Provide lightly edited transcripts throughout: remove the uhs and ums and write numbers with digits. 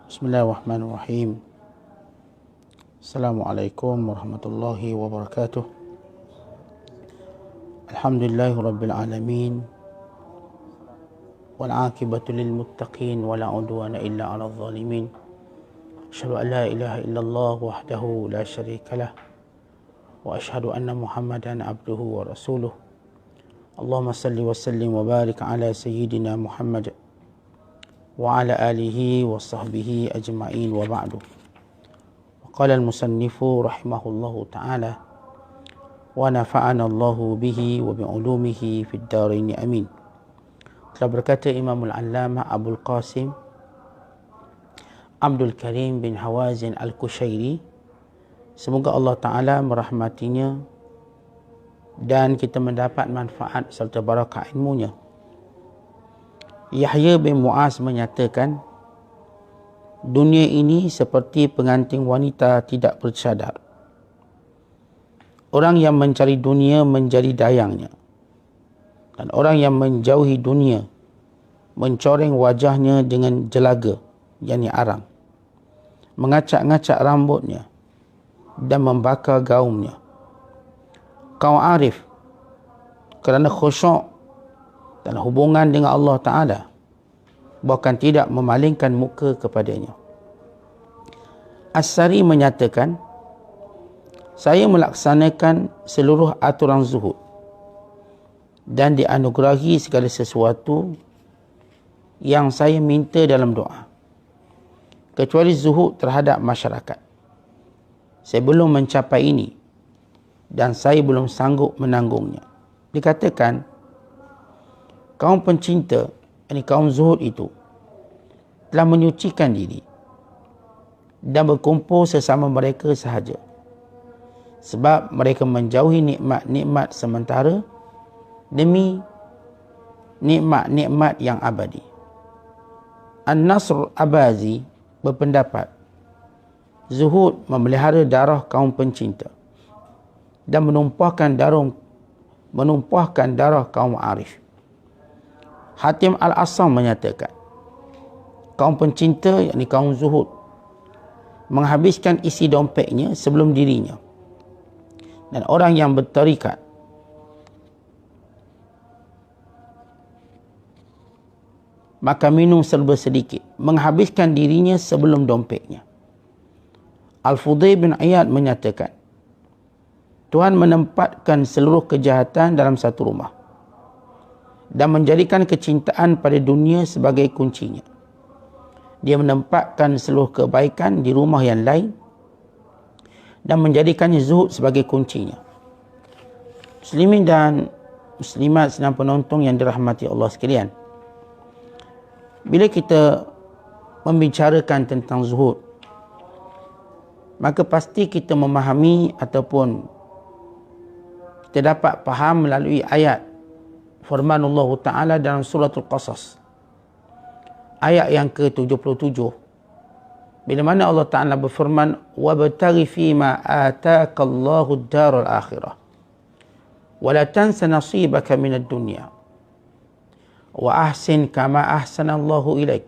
Bismillahirrahmanirrahim. Assalamualaikum warahmatullahi wabarakatuh. Alhamdulillahi rabbil alamin. Wal aqibatu lil muttaqin wa la udwana illa 'alal zalimin. Asyhadu an la ilaha illallah wahdahu la syarikalah wa asyhadu anna Muhammadan abduhu wa rasuluh. Allahumma salli wa sallim wa barik ala sayyidina Muhammad wa ala alihi wa sahbihi ajma'in wa ba'du. Qala al-musannifu rahimahullahu ta'ala wa nafa'ana Allahu bihi wa bi'ulumihi fid dharain amin. Telah berkata Imam al-Allamah Abul Qasim Abdul Karim bin Hawazin al-Kushairi, semoga Allah Ta'ala merahmatinya dan kita mendapat manfaat serta barakah ilmunya. Yahya bin Mu'az menyatakan, dunia ini seperti pengantin wanita tidak bercadar. Orang yang mencari dunia menjadi dayangnya, dan orang yang menjauhi dunia mencoreng wajahnya dengan jelaga, yakni arang, mengacak-ngacak rambutnya dan membakar gaumnya. Kaum arif kerana khusyuk dan hubungan dengan Allah Ta'ala bahkan tidak memalingkan muka kepadanya. As-Sari menyatakan, saya melaksanakan seluruh aturan zuhud dan dianugerahi segala sesuatu yang saya minta dalam doa, kecuali zuhud terhadap masyarakat. Saya belum mencapai ini dan saya belum sanggup menanggungnya. Dikatakan, kaum pencinta, yakni kaum zuhud itu, telah menyucikan diri dan berkumpul sesama mereka sahaja, sebab mereka menjauhi nikmat-nikmat sementara demi nikmat-nikmat yang abadi. An-Nasr Abazi berpendapat, zuhud memelihara darah kaum pencinta dan menumpahkan darah kaum arif. Hatim Al-Asam menyatakan, kaum pencinta, yakni kaum zuhud, menghabiskan isi dompetnya sebelum dirinya, dan orang yang bertarikat maka minum serba sedikit, menghabiskan dirinya sebelum dompetnya. Al-Fudayl bin Iyad menyatakan, Tuhan menempatkan seluruh kejahatan dalam satu rumah dan menjadikan kecintaan pada dunia sebagai kuncinya. Dia menempatkan seluruh kebaikan di rumah yang lain dan menjadikannya zuhud sebagai kuncinya. Muslimin dan muslimat sedang penonton yang dirahmati Allah sekalian, bila kita membicarakan tentang zuhud, maka pasti kita memahami ataupun kita dapat faham melalui ayat firman Allah Ta'ala dalam suratul Qasas, ayat yang ke-77, bila mana Allah Ta'ala berfirman, وَابْتَغِ فِيمَا آتَاكَ اللَّهُ الدَّارَ الْآخِرَةِ وَلَا تَنْسَ نَصِيبَكَ مِنَ الدُّنْيا وَأَحْسِنْ كَمَا أَحْسَنَ اللَّهُ إِلَيْكَ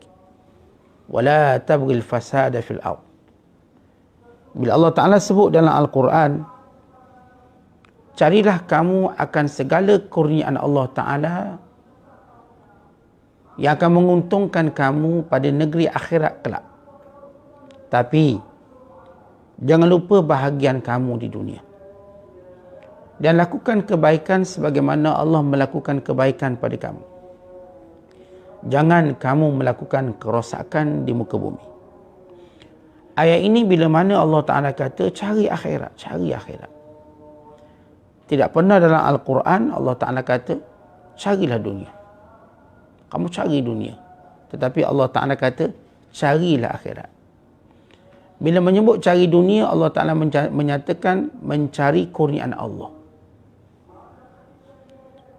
وَلَا تَبْغِ الْفَسَادَ فِي الْأَرْضِ. Bila Allah Ta'ala sebut dalam Al-Quran, carilah kamu akan segala kurniaan Allah Ta'ala yang akan menguntungkan kamu pada negeri akhirat kelak. Tapi jangan lupa bahagian kamu di dunia, dan lakukan kebaikan sebagaimana Allah melakukan kebaikan pada kamu. Jangan kamu melakukan kerosakan di muka bumi. Ayat ini bila mana Allah Ta'ala kata cari akhirat, cari akhirat. Tidak pernah dalam Al-Quran Allah Ta'ala kata carilah dunia, kamu cari dunia. Tetapi Allah Ta'ala kata carilah akhirat. Bila menyebut cari dunia, Allah Ta'ala menyatakan mencari kurniaan Allah.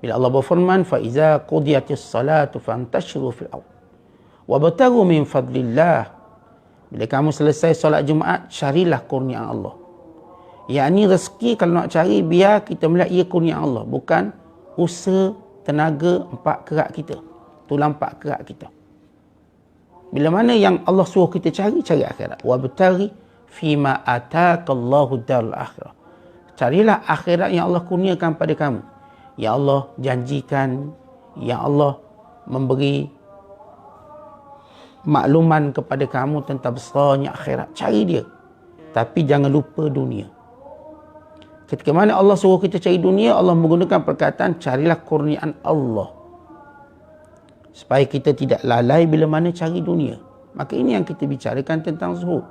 Bila Allah berfirman, فَإِذَا قُضِيَتِ الصَّلَاةُ فَانْتَشِرُوا فِي الْأَرْضِ وَابْتَغُوا مِنْ فَضْلِ اللَّهِ. Bila kamu selesai solat Jumaat, carilah kurniaan Allah. Yakni rezeki kalau nak cari, biar kita melihat ia kurniaan Allah, bukan usaha, tenaga, empat kerak kita, tulang empat kerak kita. Bila mana yang Allah suruh kita cari, cari akhirat. Wabtaghi fima ataakallahu darul akhirah. Carilah akhirat yang Allah kurniakan pada kamu. Ya Allah janjikan, ya Allah memberi makluman kepada kamu tentang besarnya akhirat. Cari dia. Tapi jangan lupa dunia. Ketika mana Allah suruh kita cari dunia, Allah menggunakan perkataan carilah kurniaan Allah. Supaya kita tidak lalai bila mana cari dunia. Maka ini yang kita bicarakan tentang zuhud.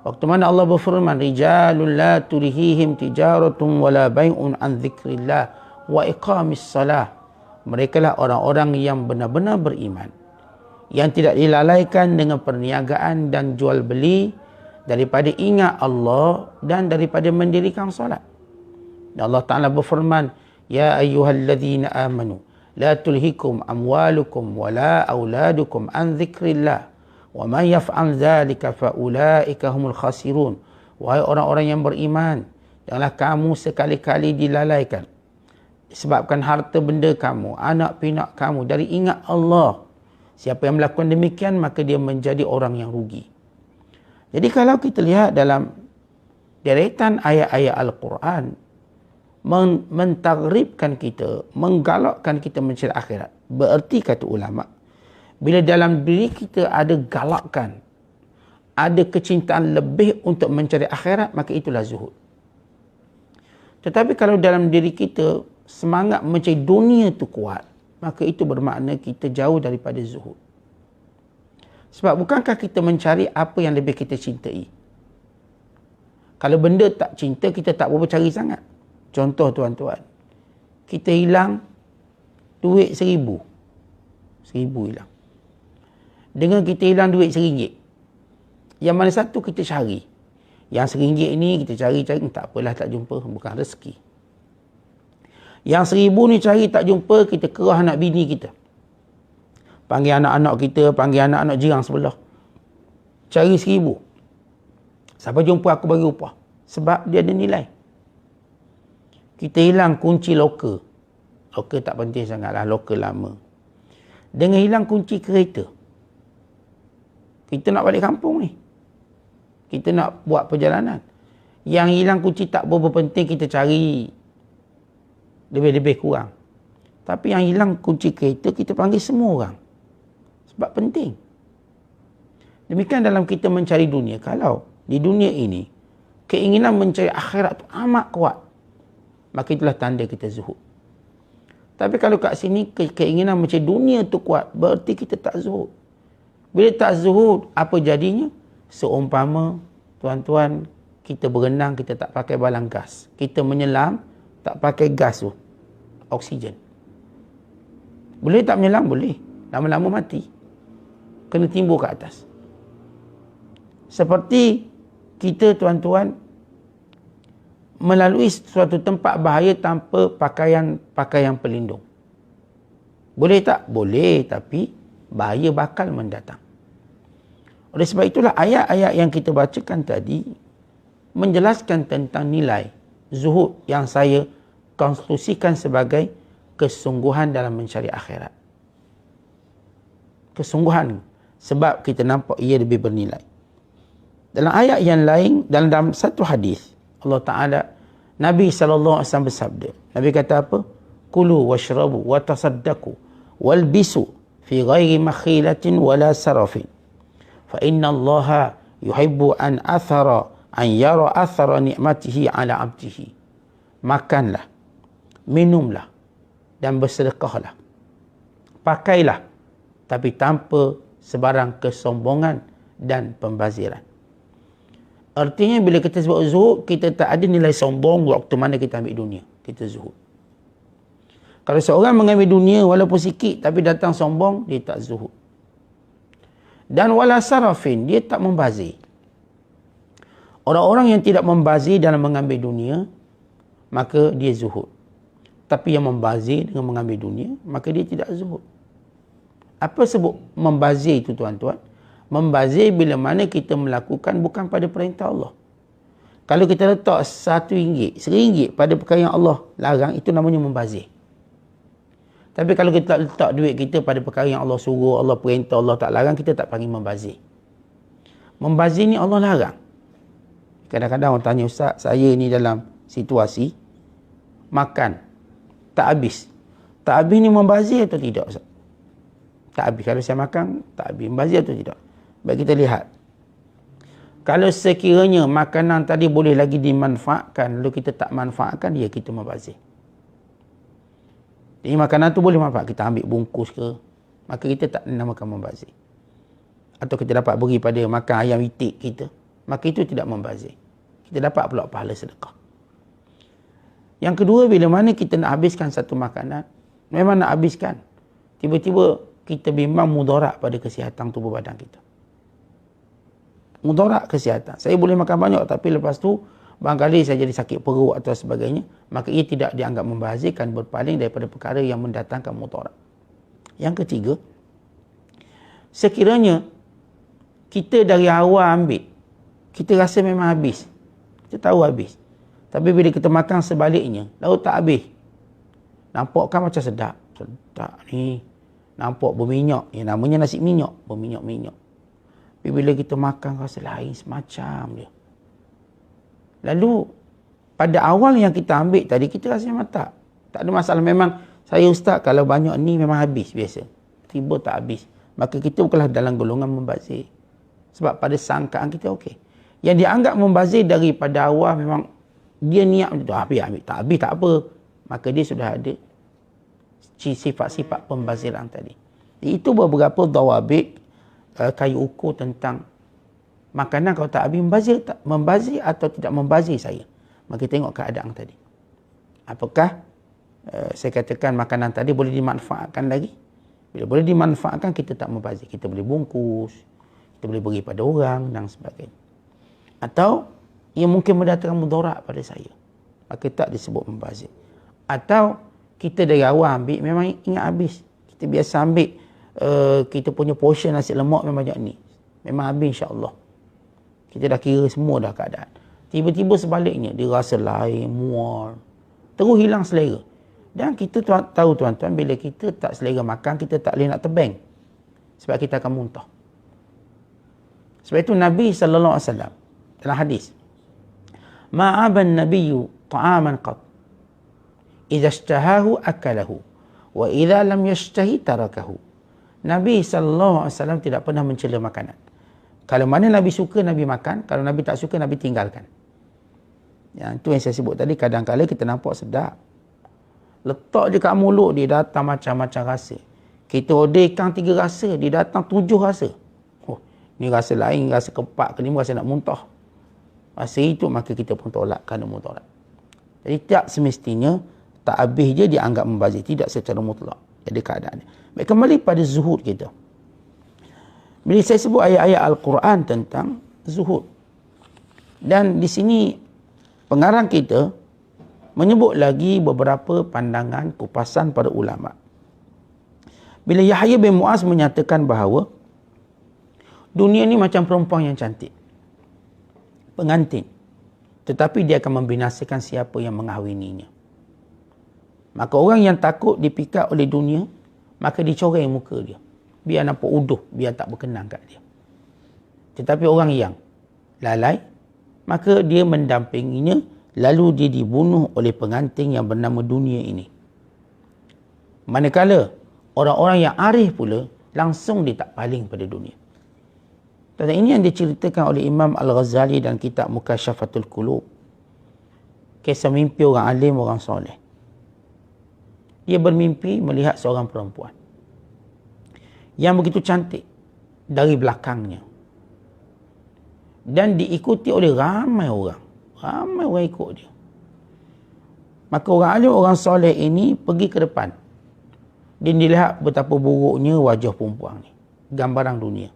Waktu mana Allah berfirman, rijalun la turihihim tijaratun wala bai'un an dzikrillah wa iqamis salah. Mereka lah orang-orang yang benar-benar beriman, yang tidak dilalaikan dengan perniagaan dan jual beli daripada ingat Allah dan daripada mendirikan solat. Dan Allah Ta'ala berfirman, ya ayyuhalladzina amanu la tulhikum amwalukum wala auladukum an dzikrillah wa man yaf'al dzalika fa ulaika humul khasirun. Wahai orang-orang yang beriman, janganlah kamu sekali-kali dilalaikan sebabkan harta benda kamu, anak pinak kamu dari ingat Allah. Siapa yang melakukan demikian, maka dia menjadi orang yang rugi. Jadi kalau kita lihat dalam deretan ayat-ayat Al-Quran, mentaghribkan kita, menggalakkan kita mencari akhirat. Bererti kata ulama, bila dalam diri kita ada galakkan, ada kecintaan lebih untuk mencari akhirat, maka itulah zuhud. Tetapi kalau dalam diri kita semangat mencari dunia itu kuat, maka itu bermakna kita jauh daripada zuhud. Sebab bukankah kita mencari apa yang lebih kita cintai? Kalau benda tak cinta, kita tak berapa cari sangat. Contoh tuan-tuan, kita hilang duit 1,000. 1,000 hilang. Dengan kita hilang duit RM1, yang mana satu kita cari? Yang RM1 ni kita cari-cari, tak apalah tak jumpa, bukan rezeki. Yang 1,000 ni cari tak jumpa, kita kerah anak bini kita. Panggil anak-anak kita, panggil anak-anak jirang sebelah. Cari 1,000. Siapa jumpa aku bagi upah. Sebab dia ada nilai. Kita hilang kunci loker. Loker tak penting sangatlah, loker lama. Dengan hilang kunci kereta. Kita nak balik kampung ni. Kita nak buat perjalanan. Yang hilang kunci tak berapa penting, kita cari lebih-lebih kurang. Tapi yang hilang kunci kereta, kita panggil semua orang. Sebab penting. Demikian dalam kita mencari dunia. Kalau di dunia ini, keinginan mencari akhirat itu amat kuat, maka itulah tanda kita zuhud. Tapi kalau kat sini, keinginan mencari dunia itu kuat, berarti kita tak zuhud. Bila tak zuhud, apa jadinya? Seumpama, tuan-tuan, kita berenang, kita tak pakai balang gas. Kita menyelam, tak pakai gas tu, oksigen. Boleh tak menyelam? Boleh. Lama-lama mati. Kena timbul ke atas. Seperti kita, tuan-tuan, melalui suatu tempat bahaya tanpa pakaian pelindung. Boleh tak? Boleh, tapi bahaya bakal mendatang. Oleh sebab itulah ayat-ayat yang kita bacakan tadi menjelaskan tentang nilai zuhud yang saya konstruksikan sebagai kesungguhan dalam mencari akhirat. Kesungguhan, sebab kita nampak ia lebih bernilai. Dalam ayat yang lain, dalam satu hadis, Allah Ta'ala, Nabi SAW bersabda. Nabi kata apa? Kulu washrabu wa tasaddaku walbisu fi ghairi makhilatin wala sarafin. Fa inna allaha yuhibbu an yara athara ni'matihi ala abdihi. Makanlah, minumlah, dan bersedekahlah. Pakailah, tapi tanpa sebarang kesombongan dan pembaziran. Artinya bila kita sebut zuhud, kita tak ada nilai sombong waktu mana kita ambil dunia. Kita zuhud. Kalau seorang mengambil dunia walaupun sikit tapi datang sombong, dia tak zuhud. Dan wala sarafin, dia tak membazir. Orang-orang yang tidak membazir dalam mengambil dunia, maka dia zuhud. Tapi yang membazir dengan mengambil dunia, maka dia tidak zuhud. Apa sebut membazir itu, tuan-tuan? Membazir bila mana kita melakukan bukan pada perintah Allah. Kalau kita letak RM1, RM1 pada perkara yang Allah larang, itu namanya membazir. Tapi kalau kita letak duit kita pada perkara yang Allah suruh, Allah perintah, Allah tak larang, kita tak panggil membazir. Membazir ni Allah larang. Kadang-kadang orang tanya, Ustaz, saya ni dalam situasi makan tak habis. Tak habis ni membazir atau tidak, Ustaz? Tak habis. Kalau saya makan tak habis, membazir atau tidak? Baik, kita lihat. Kalau sekiranya makanan tadi boleh lagi dimanfaatkan, lalu kita tak manfaatkan, ya kita membazir. Jadi makanan tu boleh manfaat, kita ambil bungkus ke, maka kita tak dinamakan membazir. Atau kita dapat beri pada makan ayam itik kita, maka itu tidak membazir. Kita dapat pula pahala sedekah. Yang kedua, bila mana kita nak habiskan satu makanan, memang nak habiskan, tiba-tiba kita bimbang mudarat pada kesihatan tubuh badan kita. Mudarat kesihatan. Saya boleh makan banyak, tapi lepas tu barangkali saya jadi sakit perut atau sebagainya, maka ia tidak dianggap membazirkan, berpaling daripada perkara yang mendatangkan mudarat. Yang ketiga, sekiranya kita dari awal ambil, kita rasa memang habis, kita tahu habis, tapi bila kita makan sebaliknya, lalu tak habis, nampak kan macam sedap ni, nampak berminyak, yang namanya nasi minyak, berminyak-minyak. Tapi bila kita makan rasa lain semacam dia. Lalu pada awal yang kita ambil tadi, kita rasa memang tak ada masalah. Memang saya, Ustaz, kalau banyak ni memang habis biasa, tiba tak habis, maka kita bukanlah dalam golongan membazir. Sebab pada sangkaan kita okey. Yang dianggap membazir daripada awal memang dia niat habis, tak habis tak apa, maka dia sudah ada sifat-sifat pembaziran tadi. Itu beberapa dawabit, kayu ukur tentang makanan kalau tak habis membazir atau tidak membazir saya. Maka tengok keadaan tadi. Apakah saya katakan makanan tadi boleh dimanfaatkan lagi? Bila boleh dimanfaatkan, kita tak membazir. Kita boleh bungkus, kita boleh beri pada orang dan sebagainya. Atau ia mungkin mendatangkan mudarat pada saya, maka tak disebut membazir. Atau kita dari awal ambil memang ingat habis. Kita biasa ambil kita punya portion nasi lemak memang banyak ni, memang habis insya-Allah. Kita dah kira semua dah keadaan. Tiba-tiba sebaliknya, dia rasa lain, mual, terus hilang selera. Dan kita tahu tuan-tuan, bila kita tak selera makan, kita tak boleh nak tebang, sebab kita akan muntah. Sebab itu Nabi SAW dalam hadis, ma'aban nabiyyu ta'aman qat, idza ishtahahu akalahu, wa idza lam yashtahi tarakahu. Nabi SAW tidak pernah mencela makanan. Kalau mana Nabi suka, Nabi makan. Kalau Nabi tak suka, Nabi tinggalkan. Yang itu yang saya sebut tadi, kadang-kadang kita nampak sedap, letak je kat mulut, dia datang macam-macam rasa. Kita order ikan 3 rasa, dia datang 7 rasa. Oh, ni rasa lain, rasa kepak, ni rasa nak muntah. Rasa itu, maka kita pun tolak kerana mudarat. Jadi tak semestinya tak habis je dianggap membazir, tidak secara mutlak. Jadi keadaannya. Baik, kembali pada zuhud kita. Bila saya sebut ayat-ayat Al-Quran tentang zuhud, dan di sini pengarang kita menyebut lagi beberapa pandangan kupasan para ulama. Bila Yahya bin Mu'az menyatakan bahawa dunia ni macam perempuan yang cantik, pengantin, tetapi dia akan membinasakan siapa yang mengahwininya. Maka orang yang takut dipikat oleh dunia, maka dicoreng muka dia, biar nampak uduh, biar tak berkenan kat dia. Tetapi orang yang lalai, maka dia mendampinginya, lalu dia dibunuh oleh pengantin yang bernama dunia ini. Manakala orang-orang yang arif pula, langsung dia tak paling pada dunia. Dan ini yang diceritakan oleh Imam Al-Ghazali dan kitab Mukasyafatul Qulub. Kisah mimpi orang alim, orang soleh. Dia bermimpi melihat seorang perempuan yang begitu cantik dari belakangnya, dan diikuti oleh ramai orang ikut dia. Maka orang alim, orang soleh ini pergi ke depan, dan dilihat betapa buruknya wajah perempuan ni, gambaran dunia.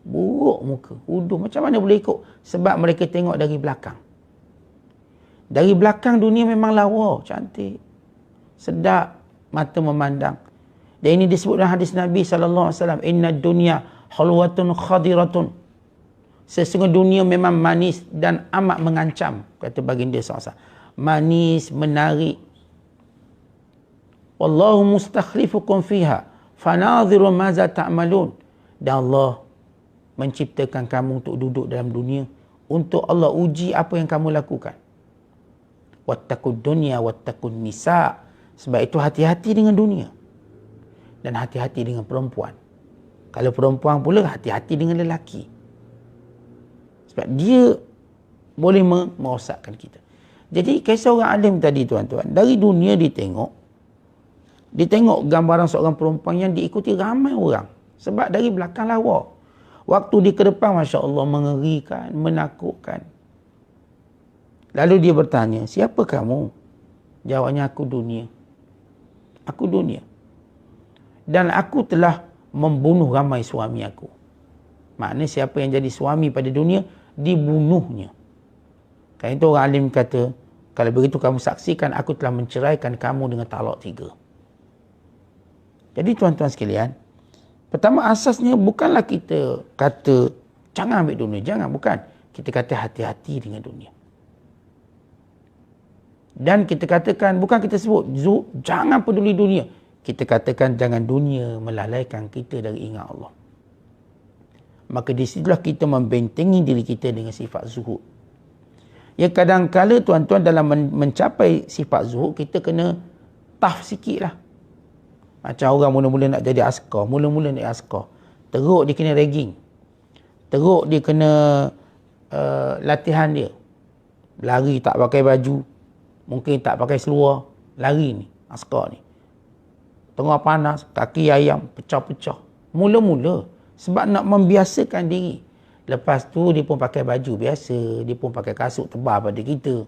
Buruk muka, uduh, macam mana boleh ikut? Sebab mereka tengok dari belakang. Dari belakang dunia memang lawa, cantik, sedap mata memandang. Dan ini disebut dalam hadis Nabi SAW, inna dunya halwatun khadiratun. Sesungguhnya dunia memang manis dan amat mengancam, kata baginda SAW. Manis, menarik, Wallahu mustakhlifukum fiha fanadhiru maza ta'malun. Dan Allah menciptakan kamu untuk duduk dalam dunia, untuk Allah uji apa yang kamu lakukan. Wattaqud dunya wattaqun nisa. Sebab itu hati-hati dengan dunia dan hati-hati dengan perempuan. Kalau perempuan pula, hati-hati dengan lelaki. Sebab dia boleh merosakkan kita. Jadi kisah orang alim tadi tuan-tuan, dari dunia ditengok gambaran seorang perempuan yang diikuti ramai orang. Sebab dari belakang lawa. Waktu di ke depan, Masya Allah, mengerikan, menakutkan. Lalu dia bertanya, siapa kamu? Jawabnya, aku dunia. Aku dunia. Dan aku telah membunuh ramai suami aku. Maknanya siapa yang jadi suami pada dunia, dibunuhnya. Kerana itu orang alim kata, kalau begitu kamu saksikan aku telah menceraikan kamu dengan talak 3. Jadi tuan-tuan sekalian, pertama asasnya bukanlah kita kata jangan ambil dunia, jangan, bukan. Kita kata hati-hati dengan dunia. Dan kita katakan, bukan kita sebut jangan peduli dunia. Kita katakan jangan dunia melalaikan kita dari ingat Allah. Maka di situlah kita membentengi diri kita dengan sifat zuhud. Ya, kadang-kala tuan-tuan dalam mencapai sifat zuhud, kita kena tough sikit lah. Macam orang mula-mula nak jadi askar, mula-mula nak askar, teruk dia kena ragging, teruk dia kena latihan dia. Lari tak pakai baju, mungkin tak pakai seluar, lari ni, askar ni. Tengah panas, kaki ayam, pecah-pecah. Mula-mula, sebab nak membiasakan diri. Lepas tu dia pun pakai baju biasa, dia pun pakai kasut tebal pada kita.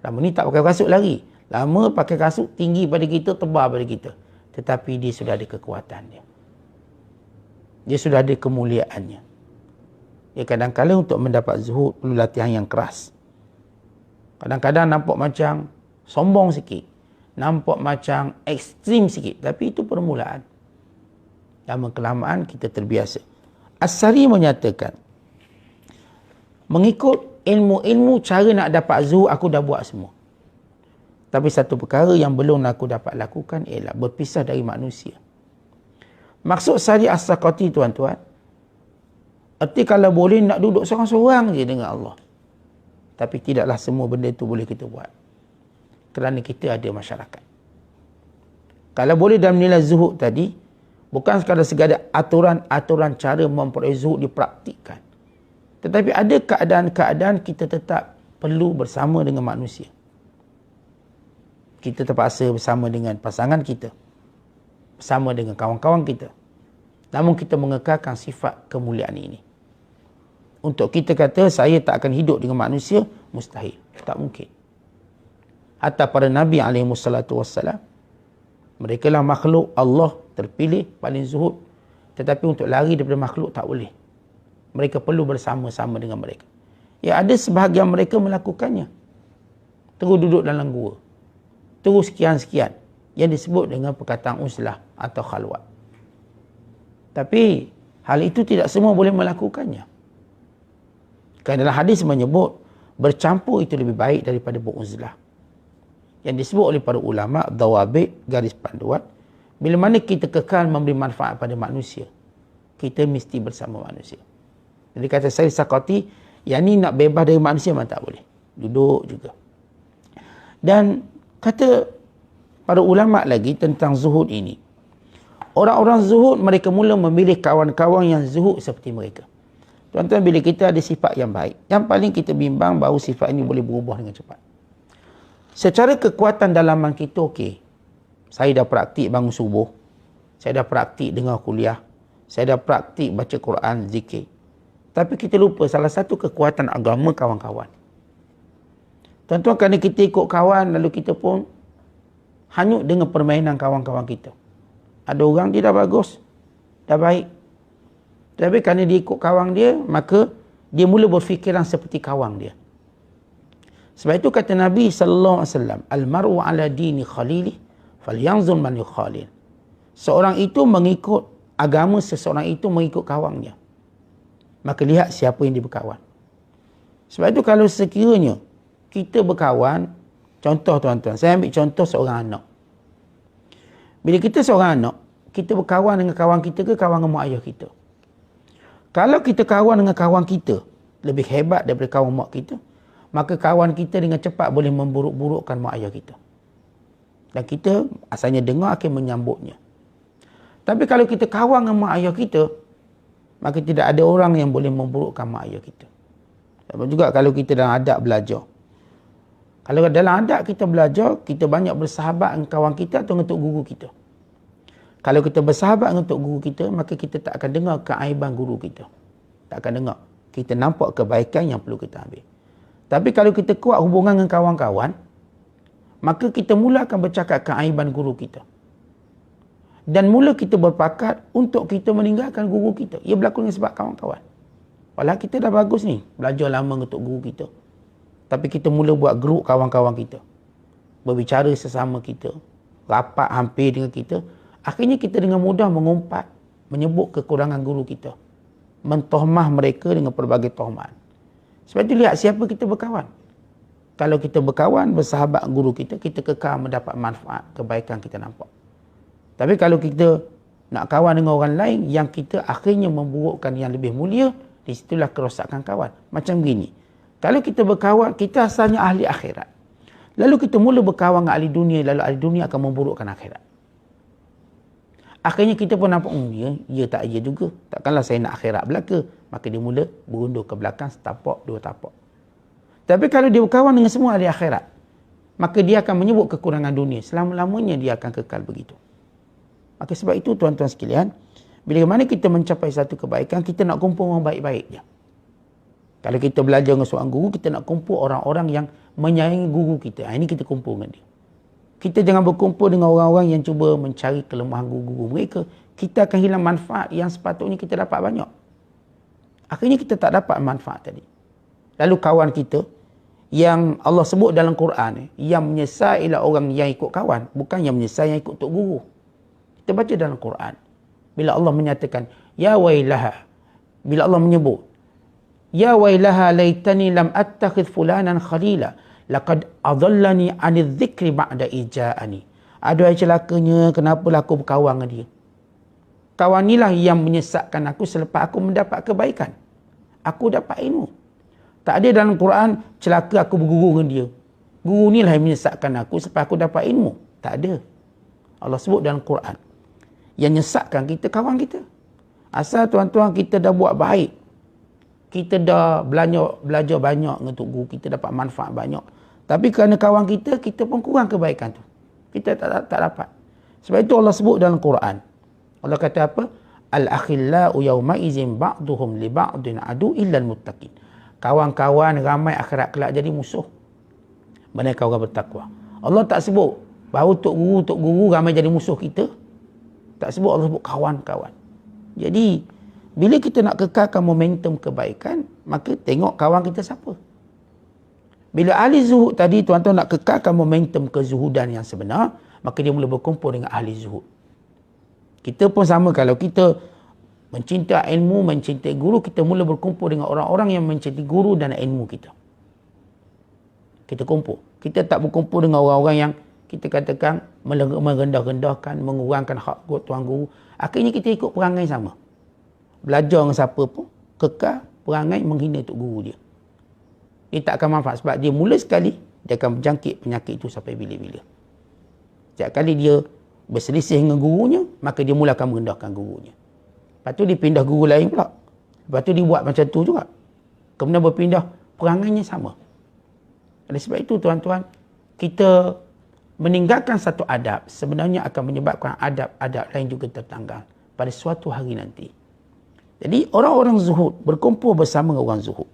Lama ni tak pakai kasut lagi. Lama pakai kasut tinggi pada kita, tebal pada kita. Tetapi dia sudah ada kekuatan dia. Dia sudah ada kemuliaannya. Ya, kadang-kadang untuk mendapat zuhud perlu latihan yang keras. Kadang-kadang nampak macam sombong sikit. Nampak macam ekstrim sikit. Tapi itu permulaan. Lama-kelamaan kita terbiasa. As-Sari menyatakan, mengikut ilmu-ilmu cara nak dapat zuhud, aku dah buat semua. Tapi satu perkara yang belum aku dapat lakukan ialah berpisah dari manusia. Maksud Sari As-Saqati tuan-tuan, erti kalau boleh nak duduk seorang-seorang je dengan Allah. Tapi tidaklah semua benda itu boleh kita buat. Kerana kita ada masyarakat. Kalau boleh dalam nilai zuhud tadi, bukan sekadar aturan-aturan cara memperoleh zuhud dipraktikkan. Tetapi ada keadaan-keadaan kita tetap perlu bersama dengan manusia. Kita terpaksa bersama dengan pasangan kita, bersama dengan kawan-kawan kita. Namun kita mengekalkan sifat kemuliaan ini. Untuk kita kata, saya tak akan hidup dengan manusia, mustahil. Tak mungkin. Hatta para Nabi SAW, mereka lah makhluk Allah terpilih, paling zuhud. Tetapi untuk lari daripada makhluk tak boleh. Mereka perlu bersama-sama dengan mereka. Ya, ada sebahagian mereka melakukannya. Terus duduk dalam gua. Terus sekian-sekian. Yang disebut dengan perkataan uzlah atau khalwat. Tapi hal itu tidak semua boleh melakukannya. Kerana dalam hadis menyebut bercampur itu lebih baik daripada beruzlah. Yang disebut oleh para ulama, dawabit, garis panduan, bila mana kita kekal memberi manfaat pada manusia, kita mesti bersama manusia. Jadi kata saya Saqati, yang ni nak bebas dari manusia memang tak boleh. Duduk juga. Dan kata para ulama lagi tentang zuhud ini. Orang-orang zuhud, mereka mula memilih kawan-kawan yang zuhud seperti mereka. Tuan-tuan, bila kita ada sifat yang baik, yang paling kita bimbang bahawa sifat ini boleh berubah dengan cepat. Secara kekuatan dalaman kita, okey. Saya dah praktik bangun subuh. Saya dah praktik dengar kuliah. Saya dah praktik baca Quran, zikir. Tapi kita lupa salah satu kekuatan agama kawan-kawan. Tuan-tuan, kerana kita ikut kawan, lalu kita pun hanyut dengan permainan kawan-kawan kita. Ada orang dia dah bagus, dah baik. Tapi kerana dia ikut kawan dia, maka dia mula berfikiran seperti kawan dia. Sebab itu kata Nabi SAW, Al-mar'u ala dini khalili, falyanzur man yukhalil. Seorang itu mengikut agama seseorang itu mengikut kawannya. Maka lihat siapa yang dia berkawan. Sebab itu kalau sekiranya kita berkawan, contoh tuan-tuan, saya ambil contoh seorang anak. Bila kita seorang anak, kita berkawan dengan kawan kita ke kawan dengan mak ayah kita? Kalau kita kawan dengan kawan kita lebih hebat daripada kawan mak kita, maka kawan kita dengan cepat boleh memburuk-burukkan mak ayah kita. Dan kita asalnya dengar akan menyambutnya. Tapi kalau kita kawan dengan mak ayah kita, maka tidak ada orang yang boleh memburukkan mak ayah kita. Sama juga kalau kita dalam adab belajar. Kalau dalam adab kita belajar, kita banyak bersahabat dengan kawan kita atau dengan tok guru kita. Kalau kita bersahabat dengan tok guru kita, maka kita tak akan dengar keaiban guru kita. Tak akan dengar. Kita nampak kebaikan yang perlu kita ambil. Tapi kalau kita kuat hubungan dengan kawan-kawan, maka kita mula akan bercakap keaiban guru kita. Dan mula kita berpakat untuk kita meninggalkan guru kita. Ia berlaku dengan sebab kawan-kawan. Walau kita dah bagus ni, belajar lama dengan tok guru kita. Tapi kita mula buat grup kawan-kawan kita. Berbicara sesama kita. Rapat hampir dengan kita. Akhirnya kita dengan mudah mengumpat, menyebut kekurangan guru kita. Mentohmah mereka dengan pelbagai tohmat. Sebab itu lihat siapa kita berkawan. Kalau kita berkawan, bersahabat guru kita, kita kekal mendapat manfaat, kebaikan kita nampak. Tapi kalau kita nak kawan dengan orang lain, yang kita akhirnya memburukkan yang lebih mulia, di situlah kerosakan kawan. Macam begini. Kalau kita berkawan, kita asalnya ahli akhirat. Lalu kita mula berkawan dengan ahli dunia, lalu ahli dunia akan memburukkan akhirat. Akhirnya kita pun nampak, ya tak ya juga. Takkanlah saya nak akhirat belaka. Maka dia mula berundur ke belakang, setapak, dua tapak. Tapi kalau dia berkawan dengan semua ahli akhirat, maka dia akan menyebut kekurangan dunia. Selama-lamanya dia akan kekal begitu. Maka sebab itu tuan-tuan sekalian, bila mana kita mencapai satu kebaikan, kita nak kumpul orang baik-baik je. Kalau kita belajar dengan seorang guru, kita nak kumpul orang-orang yang menyayangi guru kita. Ini kita kumpul dengan dia. Kita jangan berkumpul dengan orang-orang yang cuba mencari kelemahan guru-guru mereka. Kita akan hilang manfaat yang sepatutnya kita dapat banyak. Akhirnya kita tak dapat manfaat tadi. Lalu kawan kita yang Allah sebut dalam Quran, yang menyesal ialah orang yang ikut kawan, bukan yang menyesal yang ikut tok guru. Kita baca dalam Quran. Bila Allah menyatakan, ya wailaha. Bila Allah menyebut, ya wailaha laitani lam attakhidh fulanan khalila. Laqad adallani 'anil dhikri ba'da ija'ani. Aduhai celakanya, kenapalah aku berkawan dengan dia. Kawan inilah yang menyesatkan aku selepas aku mendapat kebaikan. Aku dapat ilmu. Tak ada dalam Quran, celaka aku berguru dengan dia. Guru inilah yang menyesatkan aku selepas aku dapat ilmu. Tak ada. Allah sebut dalam Quran. Yang nyesatkan kita, kawan kita. Asal tuan-tuan kita dah buat baik. Kita dah belajar banyak dengan tok guru, kita dapat manfaat banyak. Tapi kerana kawan kita, kita pun kurang kebaikan tu. Kita tak dapat. Sebab itu Allah sebut dalam Quran. Allah kata apa? Al-akhillau yawma izin ba'duhum li ba'din adu illa al-muttaqin. Kawan-kawan ramai akhirat kelak jadi musuh. Mereka orang bertakwa. Allah tak sebut bahawa tok guru ramai jadi musuh kita. Tak sebut, Allah sebut kawan-kawan. Jadi bila kita nak kekalkan momentum kebaikan, maka tengok kawan kita siapa. Bila ahli zuhud tadi, tuan-tuan nak kekalkan momentum kezuhudan yang sebenar, maka dia mula berkumpul dengan ahli zuhud. Kita pun sama, kalau kita mencintai ilmu, mencintai guru, kita mula berkumpul dengan orang-orang yang mencintai guru dan ilmu kita. Kita kumpul. Kita tak berkumpul dengan orang-orang yang kita katakan merendah-rendahkan, mengurangkan hak tuan guru. Akhirnya kita ikut perangai sama. Belajar dengan siapa pun, kekal perangai menghina tok guru dia. Dia tak akan manfaat sebab dia mula sekali, dia akan berjangkit penyakit itu sampai bila-bila. Setiap kali dia berselisih dengan gurunya, maka dia mula akan merendahkan gurunya. Lepas tu dia pindah guru lain pula. Lepas tu dia buat macam tu juga. Kemudian berpindah, perangainya sama. Oleh sebab itu tuan-tuan, kita meninggalkan satu adab sebenarnya akan menyebabkan adab-adab lain juga tertanggal pada suatu hari nanti. Jadi orang-orang zuhud berkumpul bersama orang zuhud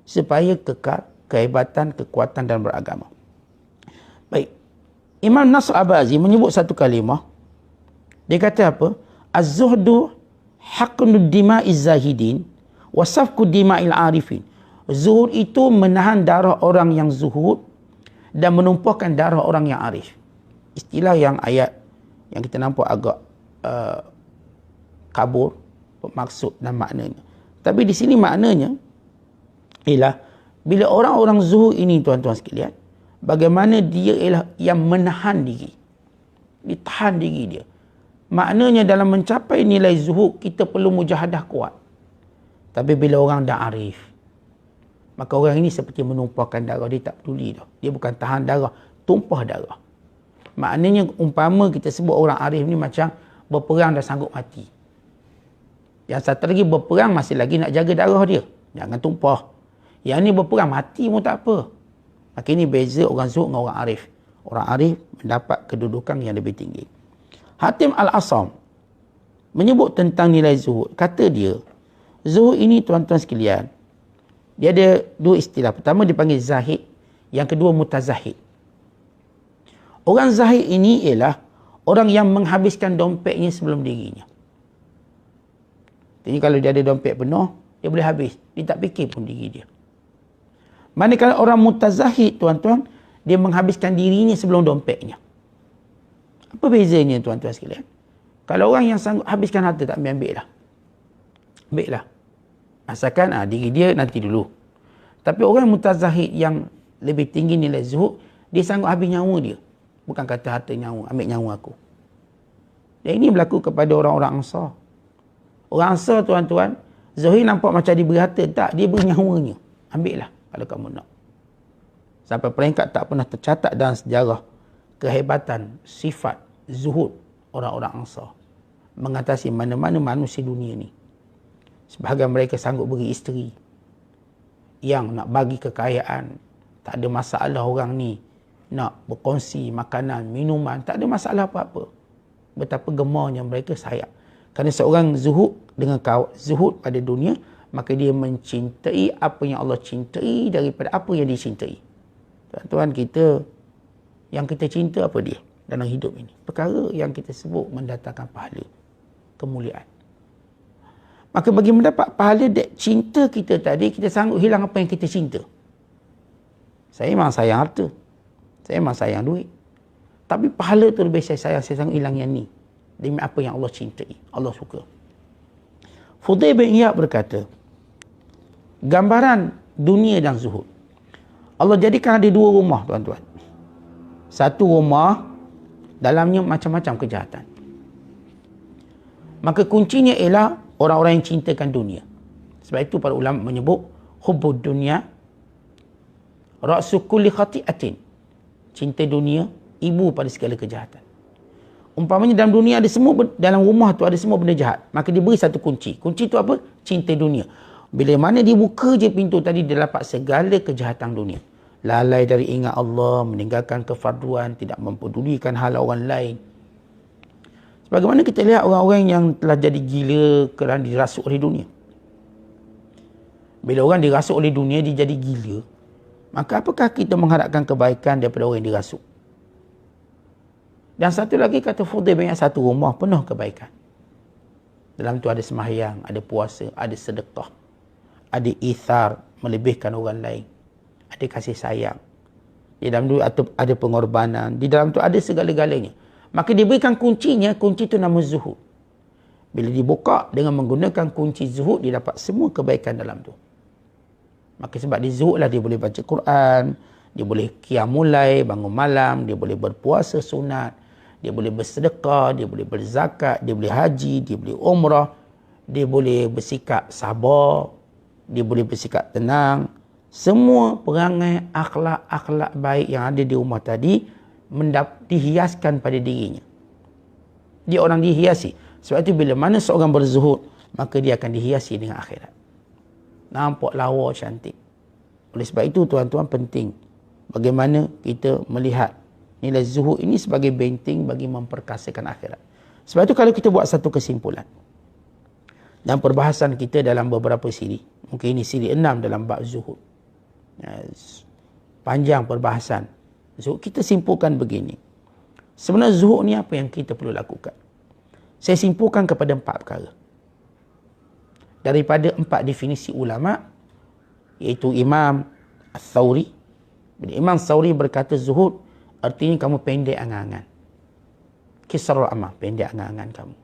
supaya kekal kehebatan, kekuatan dan beragama. Baik. Imam Nasr Abazi menyebut satu kalimah. Dia kata apa? Az-zuhdu haqqnud dima'iz zahidin wa safku dima'il arifin. Zuhud itu menahan darah orang yang zuhud dan menumpahkan darah orang yang arif. Istilah yang ayat yang kita nampak agak kabur maksud dan maknanya. Tapi di sini maknanya ialah bila orang-orang zuhud ini tuan-tuan sekalian, bagaimana dia ialah yang menahan diri. Dia tahan diri dia. Maknanya dalam mencapai nilai zuhud, kita perlu mujahadah kuat. Tapi bila orang dah arif, maka orang ini seperti menumpahkan darah. Dia tak peduli dah. Dia bukan tahan darah, tumpah darah. Maknanya umpama kita sebut orang arif ni macam berperang dah sanggup mati. Yang satu lagi berperang masih lagi nak jaga darah dia. Jangan tumpah. Yang ni berperang mati pun tak apa. Maka ini beza orang zuhud dengan orang arif. Orang arif mendapat kedudukan yang lebih tinggi. Hatim Al-Asam menyebut tentang nilai zuhud. Kata dia, zuhud ini tuan-tuan sekalian, dia ada dua istilah. Pertama dipanggil zahid, yang kedua mutazahid. Orang zahid ini ialah orang yang menghabiskan dompetnya sebelum dirinya. Jadi kalau dia ada dompet penuh, dia boleh habis. Dia tak fikir pun diri dia. Manakala orang mutazahid, tuan-tuan, dia menghabiskan dirinya sebelum dompetnya. Apa bezanya, tuan-tuan sekalian? Kalau orang yang sanggup habiskan harta, tak ambil lah. Ambil lah. Asalkan diri dia nanti dulu. Tapi orang mutazahid yang lebih tinggi nilai zuhud, dia sanggup habis nyawa dia. Bukan kata harta nyawa, ambil nyawa aku. Dan ini berlaku kepada orang-orang Ansar. Orang Ansar, tuan-tuan, Zuhair nampak macam dia beri harta. Tak, dia beri nyawanya. Ambil lah kalau kamu nak. Sampai peringkat tak pernah tercatat dalam sejarah kehebatan, sifat, zuhud orang-orang Ansar mengatasi mana-mana manusia dunia ni. Sebahagian mereka sanggup beri isteri yang nak bagi kekayaan. Tak ada masalah orang ni nak berkongsi makanan, minuman. Tak ada masalah apa-apa. Betapa gemarnya mereka sayang. Kerana seorang zuhud dengan zuhud pada dunia, maka dia mencintai apa yang Allah cintai daripada apa yang dicintai. Tuan-tuan, yang kita cinta apa dia dalam hidup ini? Perkara yang kita sebut mendatangkan pahala, kemuliaan. Maka bagi mendapat pahala cinta kita tadi, kita sanggup hilang apa yang kita cinta. Saya memang sayang harta. Saya memang sayang duit. Tapi pahala tu lebih saya sanggup hilang yang ni. Demi apa yang Allah cintai, Allah suka. Fudail bin Iyad berkata, gambaran dunia dan zuhud. Allah jadikan ada dua rumah, tuan-tuan. Satu rumah, dalamnya macam-macam kejahatan. Maka kuncinya ialah orang-orang yang cintakan dunia. Sebab itu para ulama menyebut hubbud dunya ra'su kulli khati'atin. Cinta dunia ibu pada segala kejahatan. Umpamanya dalam dunia ada semua, dalam rumah tu ada semua benda jahat. Maka dia beri satu kunci. Kunci tu apa? Cinta dunia. Bila mana dia buka je pintu tadi, dia dapat segala kejahatan dunia. Lalai dari ingat Allah, meninggalkan kefarduan, tidak mempedulikan hal orang lain. Sebagaimana kita lihat orang-orang yang telah jadi gila kerana dirasuk oleh dunia. Bila orang dirasuk oleh dunia, dia jadi gila. Maka apakah kita mengharapkan kebaikan daripada orang yang dirasuk? Dan satu lagi kata Fudail bin Iyad, satu rumah penuh kebaikan. Dalam tu ada sembahyang, ada puasa, ada sedekah, ada ithar, melebihkan orang lain, ada kasih sayang. Di dalam tu ada pengorbanan, di dalam tu ada segala-galanya. Maka diberikan kuncinya, kunci tu nama zuhud. Bila dibuka dengan menggunakan kunci zuhud, dia dapat semua kebaikan dalam tu. Maka sebab dia zuhud lah, dia boleh baca Quran, dia boleh qiyamul lail, bangun malam, dia boleh berpuasa sunat, dia boleh bersedekah, dia boleh berzakat, dia boleh haji, dia boleh umrah, dia boleh bersikap sabar, dia boleh bersikap tenang. Semua perangai akhlak-akhlak baik yang ada di rumah tadi dihiaskan pada dirinya. Dia orang dihiasi. Sebab itu bila mana seorang berzuhud, maka dia akan dihiasi dengan akhirat. Nampak lawa cantik. Oleh sebab itu tuan-tuan, penting bagaimana kita melihat nilai zuhud ini sebagai benteng bagi memperkasakan akhirat. Sebab itu kalau kita buat satu kesimpulan dan perbahasan kita dalam beberapa siri, mungkin ini siri 6 dalam bab zuhud, panjang perbahasan zuhud, kita simpulkan begini. Sebenarnya zuhud ni apa yang kita perlu lakukan? Saya simpulkan kepada 4 perkara. Daripada 4 definisi ulama, iaitu Imam Al-Thawri. Bila Imam Thawri berkata zuhud, artinya kamu pendek angan-angan. Kisarul amal, pendek angan-angan kamu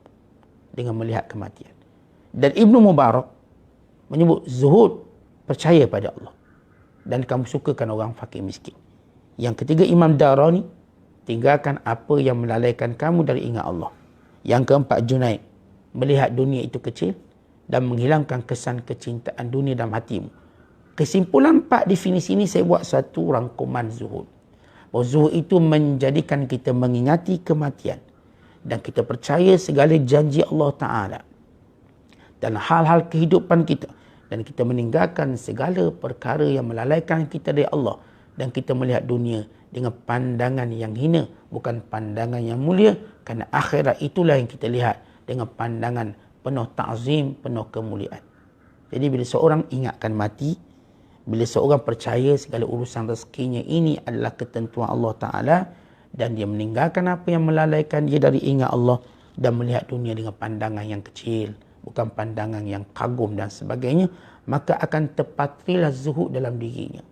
dengan melihat kematian. Dan Ibnu Mubarak menyebut zuhud, percaya pada Allah dan kamu sukakan orang fakir miskin. Yang ketiga Imam Darani tinggalkan apa yang melalaikan kamu dari ingat Allah. Yang keempat, Junaid, melihat dunia itu kecil dan menghilangkan kesan kecintaan dunia dalam hatimu. Kesimpulan 4 definisi ini saya buat satu rangkuman zuhud. Bahawa zuhud itu menjadikan kita mengingati kematian dan kita percaya segala janji Allah Ta'ala dan hal-hal kehidupan kita, dan kita meninggalkan segala perkara yang melalaikan kita dari Allah, dan kita melihat dunia dengan pandangan yang hina, bukan pandangan yang mulia, kerana akhirat itulah yang kita lihat dengan pandangan penuh ta'zim, penuh kemuliaan. Jadi bila seorang ingatkan mati, bila seorang percaya segala urusan rezekinya ini adalah ketentuan Allah Ta'ala, dan dia meninggalkan apa yang melalaikan dia dari ingat Allah, dan melihat dunia dengan pandangan yang kecil, bukan pandangan yang kagum dan sebagainya, maka akan terpatrilah zuhud dalam dirinya.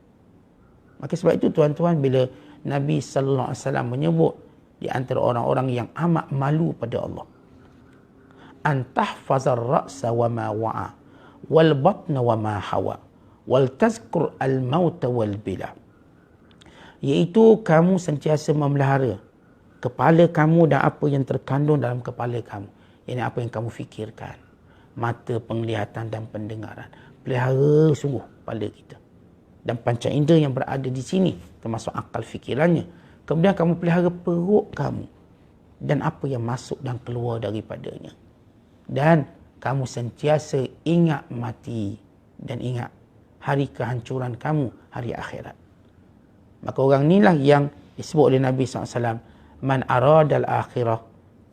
Maka sebab itu tuan-tuan, bila Nabi sallallahu alaihi wasallam menyebut di antara orang-orang yang amat malu pada Allah, antahfazar ra'sa wa ma wa'a wal batna wa ma hawa wal tazkur al mauta wal bila, iaitu kamu sentiasa memelihara kepala kamu dan apa yang terkandung dalam kepala kamu, ini apa yang kamu fikirkan, mata, penglihatan dan pendengaran. Pelihara sungguh kepala kita dan panca indera yang berada di sini, termasuk akal fikirannya. Kemudian kamu pelihara perut kamu dan apa yang masuk dan keluar daripadanya. Dan kamu sentiasa ingat mati dan ingat hari kehancuran kamu, hari akhirat. Maka orang inilah yang disebut oleh Nabi SAW, man aradal akhirah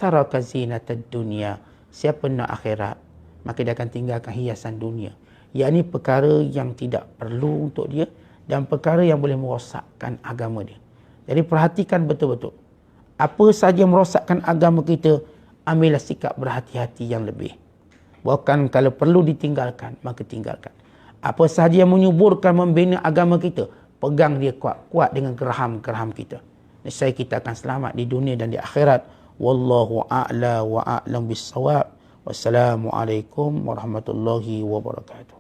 taraka zinatad dunya. Siapa nak akhirat, maka dia akan tinggalkan hiasan dunia. Yakni perkara yang tidak perlu untuk dia dan perkara yang boleh merosakkan agama dia. Jadi perhatikan betul-betul. Apa sahaja merosakkan agama kita, ambillah sikap berhati-hati yang lebih. Bahkan kalau perlu ditinggalkan, maka tinggalkan. Apa sahaja yang menyuburkan, membina agama kita, pegang dia kuat-kuat dengan geraham-geraham kita. Nescaya kita akan selamat di dunia dan di akhirat. Wallahu a'la wa a'lam bis-shawab. Wassalamualaikum warahmatullahi wabarakatuh.